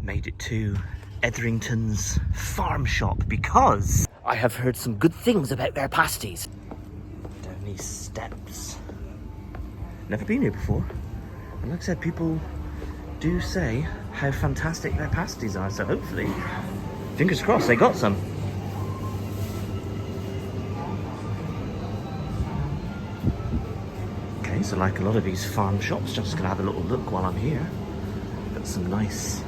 made it to Etherington's farm shop because I have heard some good things about their pasties. Down these steps. Never been here before. And like I said, people do say how fantastic their pasties are, so hopefully, fingers crossed, they got some. Okay, so like a lot of these farm shops, just gonna have a little look while I'm here. Got some nice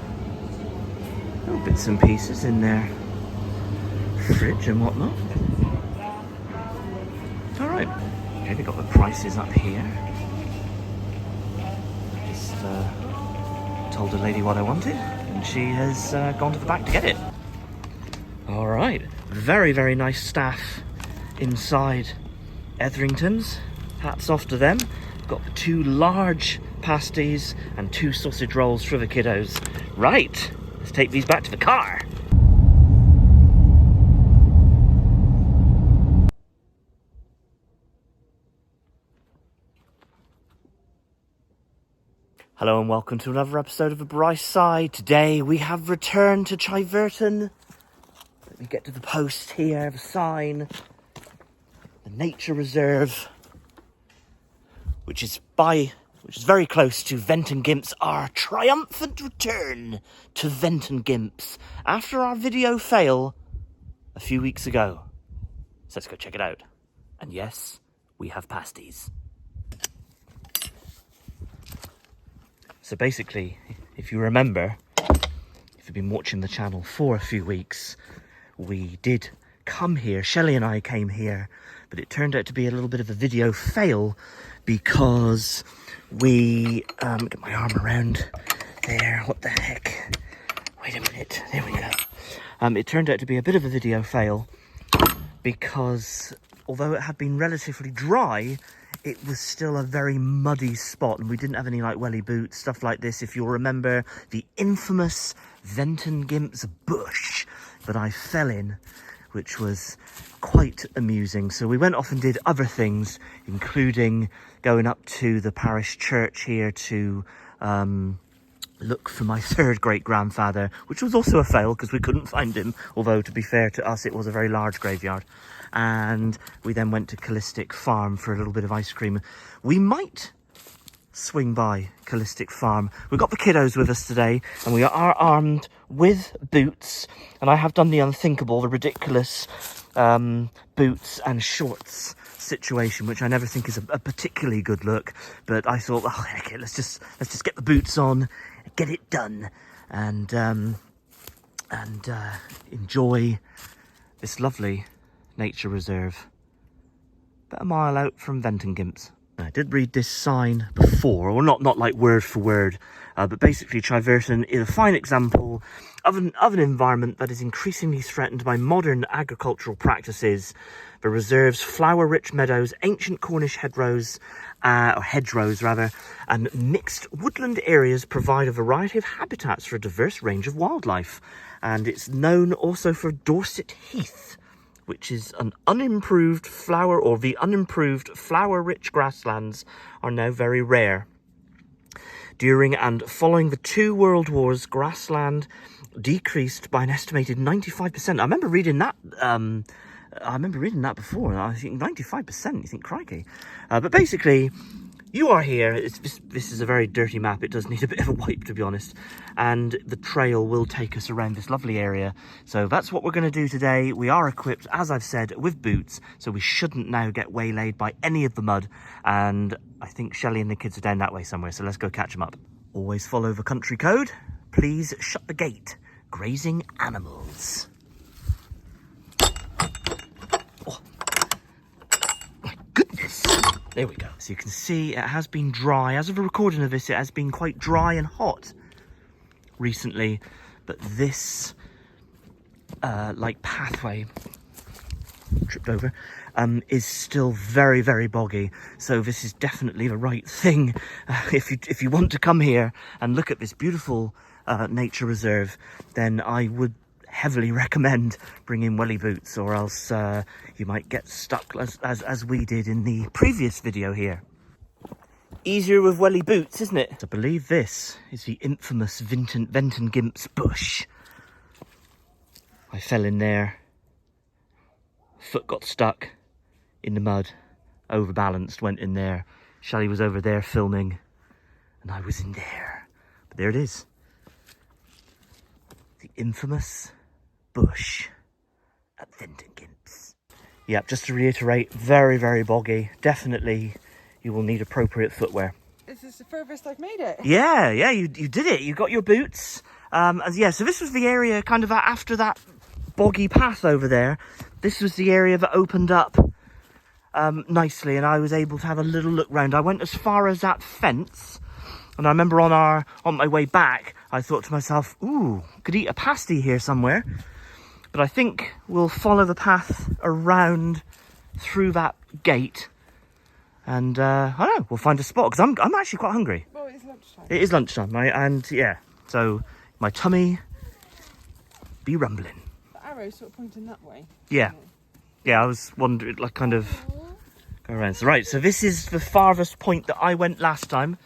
little bits and pieces in their fridge and whatnot. Alright, okay, they've got the prices up here. Just told the lady what I wanted, and she has gone to the back to get it. Alright, very, very nice staff inside Etherington's. Hats off to them. Got the 2 large pasties and 2 sausage rolls for the kiddos. Right, let's take these back to the car. Hello and welcome to another episode of The Bright Side. Today we have returned to Chiverton. Let me get to the post here, the sign. The nature reserve, which is very close to Ventongimps, our triumphant return to Ventongimps after our video fail a few weeks ago. So let's go check it out. And yes, we have pasties. So basically, if you remember, if you've been watching the channel for a few weeks, we did come here, Shelley and I came here, but it turned out to be a little bit of a video fail because we, get my arm around there, what the heck, wait a minute, there we go. It turned out to be a bit of a video fail because although it had been relatively dry, it was still a very muddy spot, and we didn't have any like welly boots, stuff like this. If you'll remember the infamous Ventongimps bush that I fell in, which was quite amusing. So we went off and did other things, including going up to the parish church here to look for my 3rd great-grandfather, which was also a fail because we couldn't find him, although to be fair to us it was a very large graveyard. And we then went to Callistic Farm for a little bit of ice cream. We might swing by Callistic Farm. We've got the kiddos with us today, and we are armed with boots, and I have done the unthinkable, the ridiculous boots and shorts situation, which I never think is a particularly good look, but I thought, oh heck it, let's just get the boots on, get it done, and enjoy this lovely nature reserve about a mile out from Ventongimps. I did read this sign before, or not like word for word, but basically Chiverton is a fine example of an environment that is increasingly threatened by modern agricultural practices. The reserve's flower-rich meadows, ancient Cornish hedgerows, and mixed woodland areas provide a variety of habitats for a diverse range of wildlife. And it's known also for Dorset Heath, which is the unimproved flower-rich grasslands are now very rare. During and following the 2 world wars, grassland decreased by an estimated 95%. I remember reading that before. I think 95%, you think, crikey. But basically, you are here. This is a very dirty map. It does need a bit of a wipe, to be honest. And the trail will take us around this lovely area. So that's what we're going to do today. We are equipped, as I've said, with boots. So we shouldn't now get waylaid by any of the mud. And I think Shelley and the kids are down that way somewhere. So let's go catch them up. Always follow the country code. Please shut the gate. Grazing animals. Oh, my goodness. There we go. So you can see it has been dry. As of the recording of this, it has been quite dry and hot recently. But this, like pathway, tripped over, is still very, very boggy. So this is definitely the right thing. If you want to come here and look at this beautiful nature reserve, then I would heavily recommend bringing welly boots, or else you might get stuck as we did in the previous video here. easier with welly boots, isn't it? I believe this is the infamous Ventongimps bush. I fell in there, foot got stuck in the mud, overbalanced, went in there. Shelley was over there filming, and I was in there. But there it is. The infamous bush at Ventongimps. Yep, just to reiterate, very, very boggy. Definitely, you will need appropriate footwear. This is the furthest I've made it. Yeah, you did it. You got your boots. Yeah, so this was the area kind of after that boggy path over there. This was the area that opened up nicely, and I was able to have a little look round. I went as far as that fence, and I remember on my way back, I thought to myself, ooh, could eat a pasty here somewhere. But I think we'll follow the path around through that gate, and I don't know, we'll find a spot, because I'm actually quite hungry. Well, it's lunchtime. It is lunchtime, right? And yeah, so my tummy be rumbling. The arrow's sort of pointing that way. Yeah. Yeah, I was wondering, like, kind of go around. So, right, so this is the farthest point that I went last time.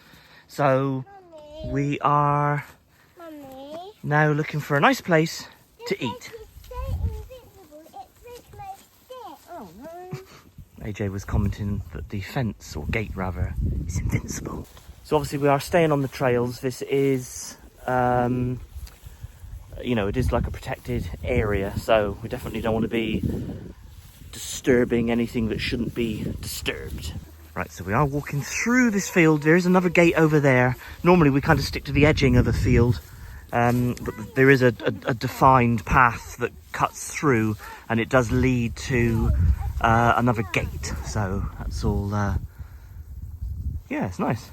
So, Mummy. we are Mummy. now looking for a nice place to eat. Oh, no. AJ was commenting that the fence, or gate rather, is invincible. So, obviously, we are staying on the trails. This is, you know, it is like a protected area. So, we definitely don't want to be disturbing anything that shouldn't be disturbed. Right, so we are walking through this field. There is another gate over there. Normally we kind of stick to the edging of the field, but there is a defined path that cuts through, and it does lead to another gate. So that's all, yeah, it's nice.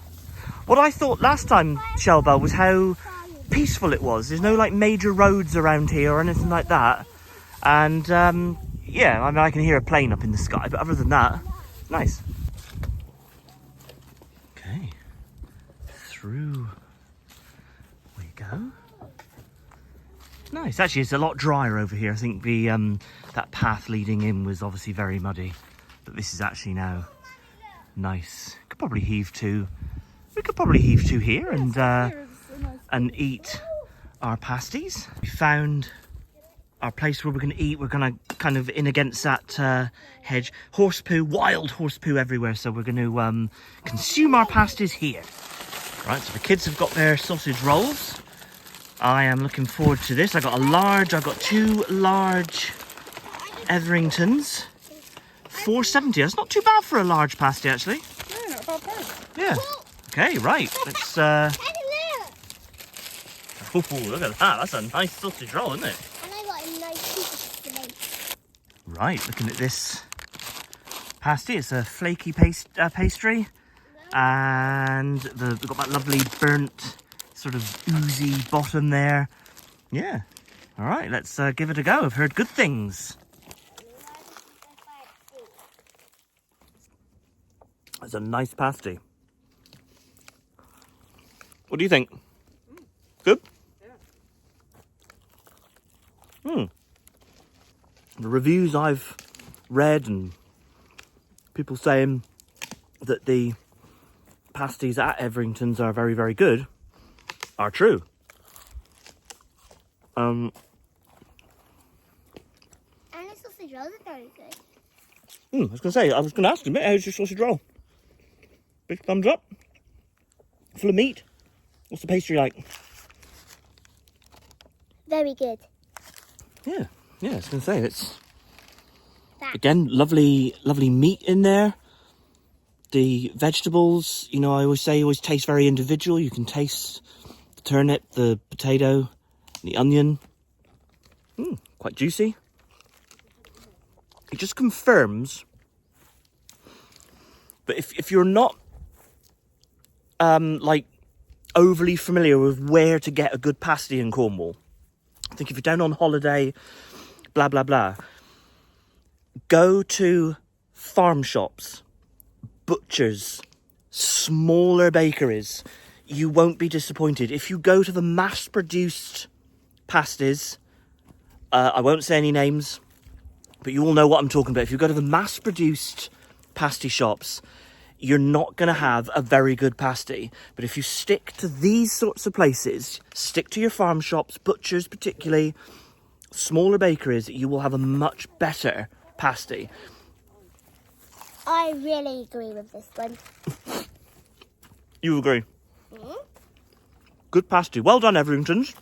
What I thought last time, Shelba, was how peaceful it was. There's no like major roads around here or anything like that, and yeah, I mean, I can hear a plane up in the sky, but other than that, nice. Okay, through we go. Nice. Actually, it's a lot drier over here. I think the that path leading in was obviously very muddy, but this is actually now nice. Could probably heave to. We could probably heave to here and eat our pasties. We found our place where we're going to eat. We're going to kind of in against that hedge. Horse poo, wild horse poo everywhere. So we're going to consume our pasties here. Right, so the kids have got their sausage rolls. I am looking forward to this. I've got two large Etheringtons. $4.70. That's not too bad for a large pasty, actually. No, not bad price. Yeah. Okay, right. Let's oh, look at that. That's a nice sausage roll, isn't it? And I got a nice piece of tomato. Right, looking at this pasty. It's a flaky pastry. And we've got that lovely burnt, sort of oozy bottom there. Yeah. All right, let's give it a go. I've heard good things. It's a nice pasty. What do you think? Good? Yeah. The reviews I've read and people saying that the pasties at Etherington's are very, very good are true. And the sausage rolls are very good. I was going to ask you, mate, how's your sausage roll? Big thumbs up? Full of meat? What's the pastry like? Very good. Yeah, I was going to say, it's, again, lovely meat in there. The vegetables, you know, I always say, always taste very individual. You can taste the turnip, the potato, the onion. Quite juicy. It just confirms. But if you're not, like, overly familiar with where to get a good pasty in Cornwall, I think if you're down on holiday, blah, blah, blah, go to farm shops, butchers, smaller bakeries. You won't be disappointed. If you go to the mass-produced pasties, I won't say any names, but you all know what I'm talking about. If you go to the mass-produced pasty shops, you're not going to have a very good pasty. But if you stick to these sorts of places, stick to your farm shops, butchers particularly, smaller bakeries, you will have a much better pasty. I really agree with this one. You agree? Good pasty. Well done, Etheringtons.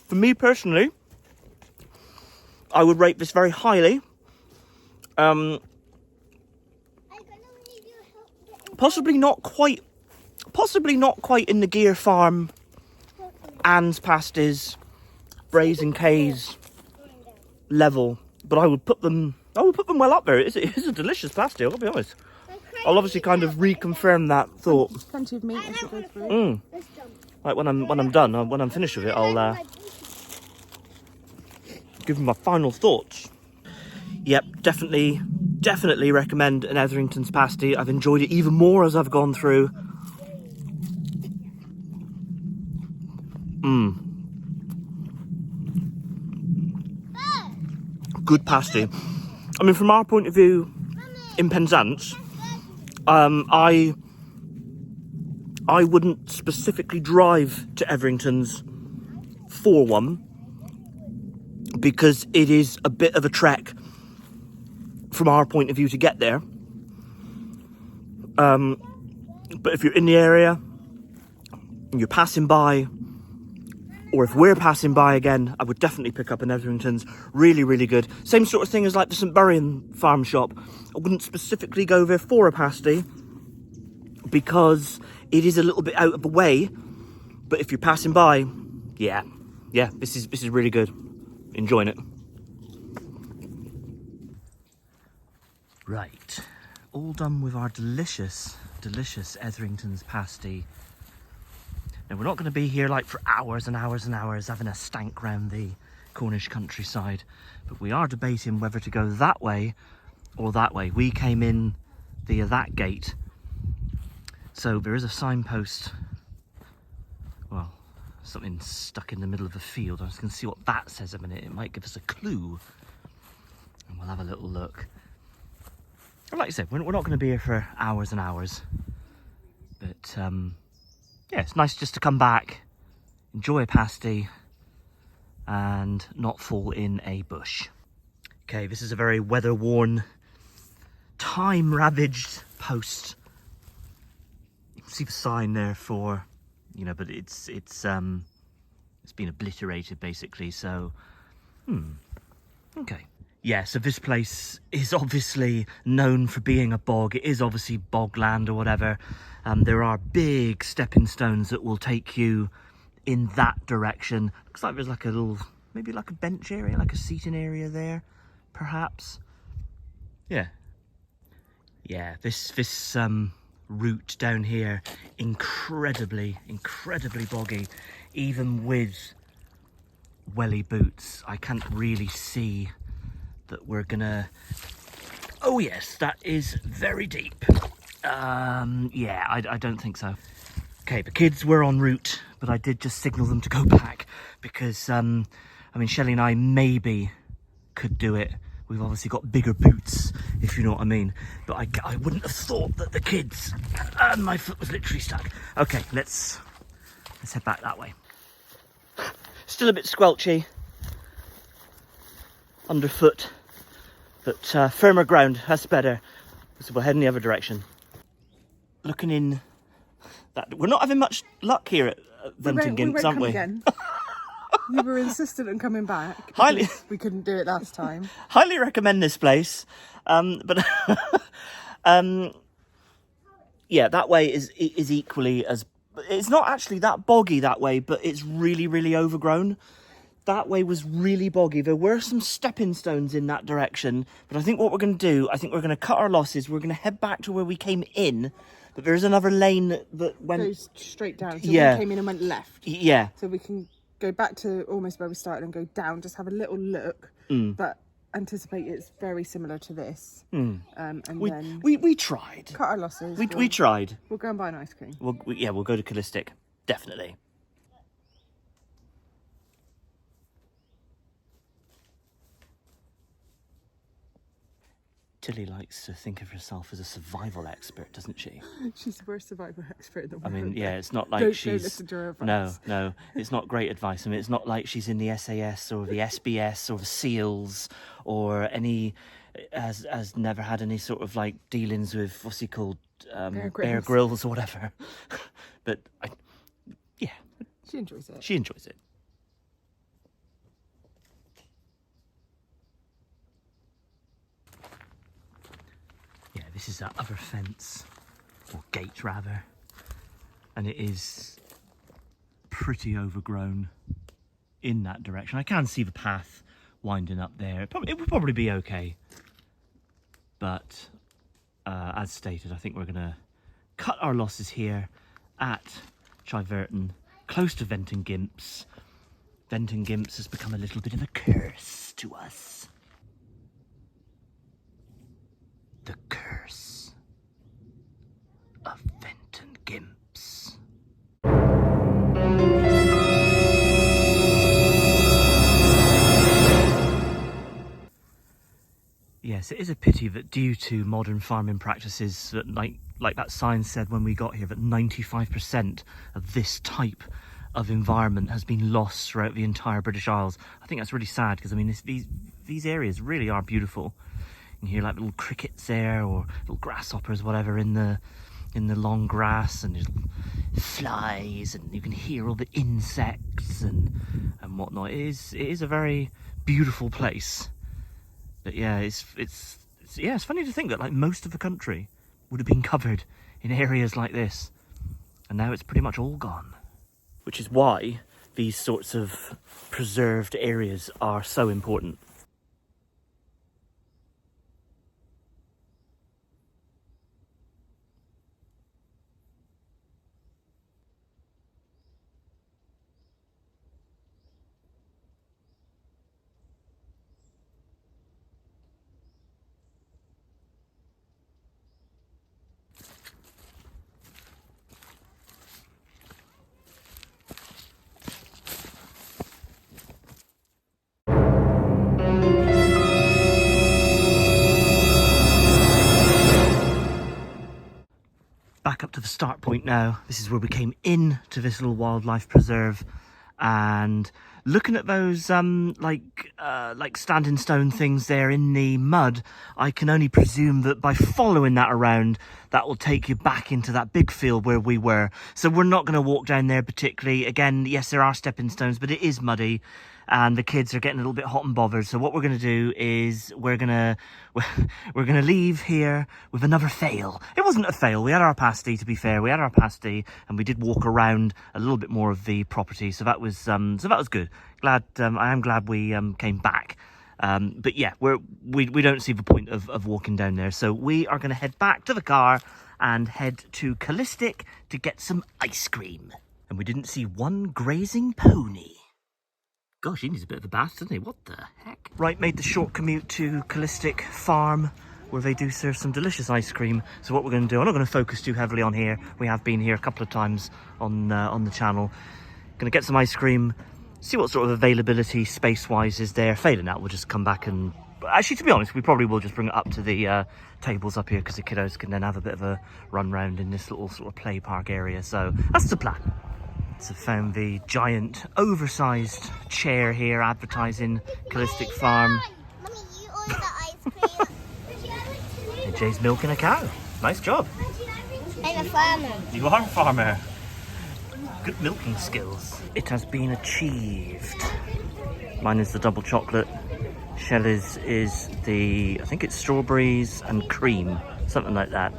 For me personally, I would rate this very highly. Possibly not quite in the Gear Farm, Anne's pasties, Brays and K's level, but I would put them well up there. It is a delicious pasty, I'll be honest. I'll obviously kind of reconfirm that thought. Plenty of meat as you go through. Like when I'm done, when I'm finished with it, I'll give you my final thoughts. Yep, definitely recommend an Etherington's pasty. I've enjoyed it even more as I've gone through. Good pasty. I mean, from our point of view in Penzance, I wouldn't specifically drive to Etherington's for one, because it is a bit of a trek from our point of view to get there. But if you're in the area and you're passing by, or if we're passing by again, I would definitely pick up an Etherington's. Really, really good. Same sort of thing as like the St Buryan farm shop. I wouldn't specifically go there for a pasty because it is a little bit out of the way. But if you're passing by, yeah, this is really good. Enjoying it. Right, all done with our delicious Etherington's pasty. Now, we're not going to be here like for hours and hours and hours having a stank round the Cornish countryside, but we are debating whether to go that way or that way. We came in via that gate, so there is a signpost, well, something stuck in the middle of a field. I'm just going to see what that says a minute. It might give us a clue, and we'll have a little look. And like I said, we're not going to be here for hours and hours, but yeah, it's nice just to come back, enjoy a pasty, and not fall in a bush. Okay, this is a very weather-worn, time-ravaged post. You can see the sign there for, you know, but it's been obliterated basically. So, okay. Yeah, so this place is obviously known for being a bog. It is obviously bogland or whatever. There are big stepping stones that will take you in that direction. Looks like there's like a little, maybe like a bench area, like a seating area there, perhaps. Yeah. Yeah, this route down here, incredibly boggy. Even with welly boots, I can't really see that we're gonna... Oh yes, that is very deep. Yeah, I don't think so. Okay, the kids were en route, but I did just signal them to go back because, I mean, Shelley and I maybe could do it. We've obviously got bigger boots, if you know what I mean. But I wouldn't have thought that the kids... And my foot was literally stuck. Okay, let's head back that way. Still a bit squelchy underfoot, but firmer ground, that's better. So we'll head in the other direction. Looking in that, we're not having much luck here at Ventongimps, aren't we? Again. You were insistent on coming back. Highly, we couldn't do it last time. Highly recommend this place, but yeah, that way is equally as. It's not actually that boggy that way, but it's really overgrown. That way was really boggy. There were some stepping stones in that direction, but I think what we're going to do, I think we're going to cut our losses. We're going to head back to where we came in, but there is another lane that went... Goes straight down. So yeah. we came in and went left. Yeah. So we can go back to almost where we started and go down, just have a little look, but anticipate it's very similar to this. And then we tried. Cut our losses. We tried. We'll go and buy an ice cream. We'll go to Callistic. Definitely. Tilly likes to think of herself as a survival expert, doesn't she? She's the worst survival expert in the world. I mean, yeah, it's not like Don't she's... listen to her No, advice. no, it's not great advice. I mean, it's not like she's in the SAS or the SBS or the SEALs or any... has never had any sort of, like, dealings with, what's he called? Bear Grylls or whatever. But, yeah. She enjoys it. She enjoys it. Yeah, this is that other fence, or gate rather, and it is pretty overgrown in that direction. I can see the path winding up there. It would probably be okay, but as stated, I think we're gonna cut our losses here at Chiverton, close to Ventongimps. Ventongimps has become a little bit of a curse to us. The curse of Ventongimps. Yes, it is a pity that due to modern farming practices, that like that sign said when we got here, that 95% of this type of environment has been lost throughout the entire British Isles. I think that's really sad because I mean these areas really are beautiful. You can hear like little crickets there or little grasshoppers, whatever, in the long grass, and there's flies, and you can hear all the insects and whatnot. It is a very beautiful place. But yeah, it's funny to think that like most of the country would have been covered in areas like this, and now it's pretty much all gone. Which is why these sorts of preserved areas are so important. Back up to the start point now. This is where we came in to this little wildlife preserve, and looking at those like standing stone things there in the mud, I can only presume that by following that around, that will take you back into that big field where we were. So we're not going to walk down there particularly. Again, yes, there are stepping stones, but it is muddy, and the kids are getting a little bit hot and bothered. So what we're going to do is we're going to leave here with another fail. It wasn't a fail. We had our pasty, to be fair. We had our pasty, and we did walk around a little bit more of the property. So that was good. I am glad we came back. But yeah, we don't see the point of walking down there. So we are going to head back to the car and head to Callistic to get some ice cream. And we didn't see one grazing pony. Gosh, he needs a bit of a bath, doesn't he? What the heck? Right, made the short commute to Callistic Farm, where they do serve some delicious ice cream. So what we're going to do, I'm not going to focus too heavily on here. We have been here a couple of times on the channel. Going to get some ice cream, see what sort of availability space-wise is there. Failing that, we'll just come back and... Actually, to be honest, we probably will just bring it up to the tables up here, because the kiddos can then have a bit of a run round in this little sort of play park area. So that's the plan. So found the giant, oversized chair here advertising Callistic Farm. Mummy, you ordered the ice cream. And Jay's milking a cow. Nice job. I'm a farmer. You are a farmer. Good milking skills. It has been achieved. Mine is the double chocolate. Shelley's is the, I think it's strawberries and cream. Something like that.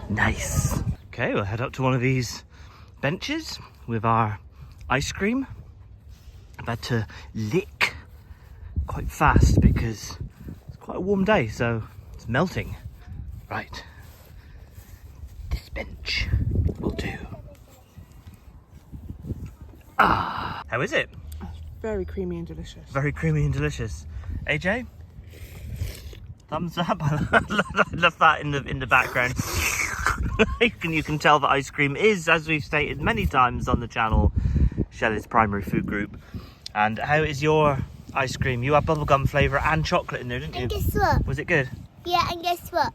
Nice. Okay, we'll head up to one of these benches with our ice cream. I've had to lick quite fast because it's quite a warm day, so it's melting. Right, this bench will do. Ah, how is it? Very creamy and delicious. Very creamy and delicious. AJ, thumbs up. I love that in the background. You can tell that ice cream is, as we've stated many times on the channel, Shelley's primary food group. And how is your ice cream? You had bubblegum flavour and chocolate in there, didn't you? And guess what? Was it good? Yeah, and guess what?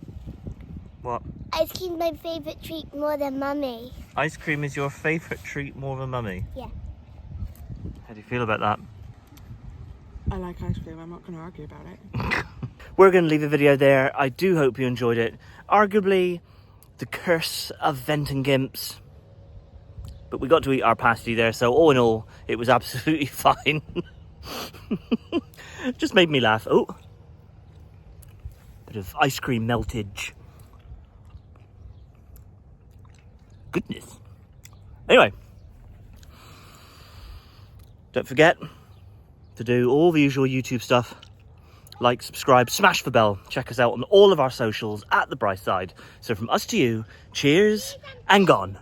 What? Ice cream's my favourite treat more than Mummy. Ice cream is your favourite treat more than Mummy? Yeah. How do you feel about that? I like ice cream. I'm not going to argue about it. We're going to leave the video there. I do hope you enjoyed it. Arguably, the curse of Ventongimps. But we got to eat our pasty there, so all in all, it was absolutely fine. Just made me laugh. Oh, bit of ice cream meltage. Goodness. Anyway, don't forget to do all the usual YouTube stuff. Like, subscribe, smash the bell. Check us out on all of our socials at The Bright Side. So from us to you, cheers and gone.